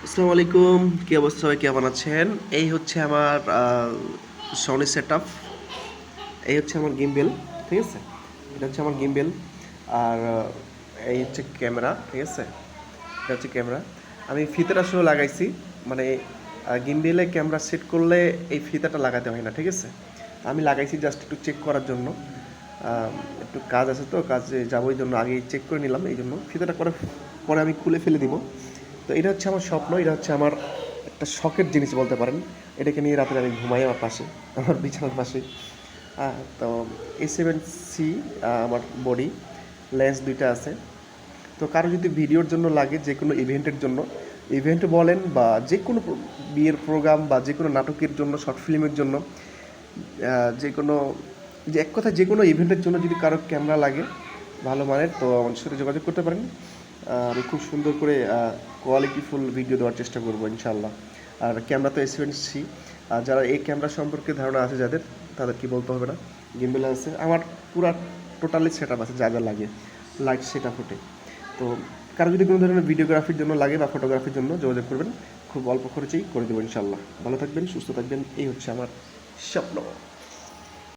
আসসালামু আলাইকুম, কি অবস্থা? সবাই কেমন আছেন? এই হচ্ছে আমার সনি সেট আপ। এই হচ্ছে আমার গিম্বেল, ঠিক আছে? এটা হচ্ছে আমার গিম্বেল। আর এই হচ্ছে ক্যামেরা, ঠিক আছে? এটা হচ্ছে ক্যামেরা। আমি ফিতাটা আসলে লাগাইছি, মানে গিম্বেলে ক্যামেরা সেট করলে এই ফিতাটা লাগাতে হয় না, ঠিক আছে? আমি লাগাইছি জাস্ট একটু চেক করার জন্য। একটু কাজ আছে তো, কাজে যাবো, এই জন্য আগে চেক করে নিলাম, এই জন্য ফিতাটা করে পরে আমি খুলে ফেলে দিব। তো এটা হচ্ছে আমার স্বপ্ন, এটা হচ্ছে আমার একটা শখের জিনিস বলতে পারেন। এটাকে নিয়ে রাতে আমি ঘুমাই আমার পাশে, আমার বিছানার পাশে। তো A7C আমার বডি, লেন্স দুইটা আছে। তো কারো যদি ভিডিওর জন্য লাগে, যে কোনো ইভেন্টের জন্য, ইভেন্ট বলেন বা যে কোনো বিয়ের প্রোগ্রাম বা যে কোনো নাটকের জন্য, শর্ট ফিল্মের জন্য, যে কোনো, যে এক কথায় যে কোনো ইভেন্টের জন্য যদি কারো ক্যামেরা লাগে ভালো মানের, তো আমাদের সাথে যোগাযোগ করতে পারেন। আমি খুব সুন্দর করে কোয়ালিটিফুল ভিডিও দেওয়ার চেষ্টা করবো ইনশাল্লাহ। আর ক্যামেরা তো A7C। আর যারা এই ক্যামেরা সম্পর্কে ধারণা আছে যাদের, তাদের কি বলতে হবে না। গিম্বেল আছে আমার, পুরা টোটালি সেট আপ আছে যা যা লাগে, লাইট সেট আপ ওঠে। তো কারো যদি কোনো ধরনের ভিডিওগ্রাফির জন্য লাগে বা ফটোগ্রাফির জন্য, যোগাযোগ করবেন। খুব অল্প খরচেই করে দেবো ইনশাল্লাহ। ভালো থাকবেন, সুস্থ থাকবেন, এই হচ্ছে আমার স্বপ্ন।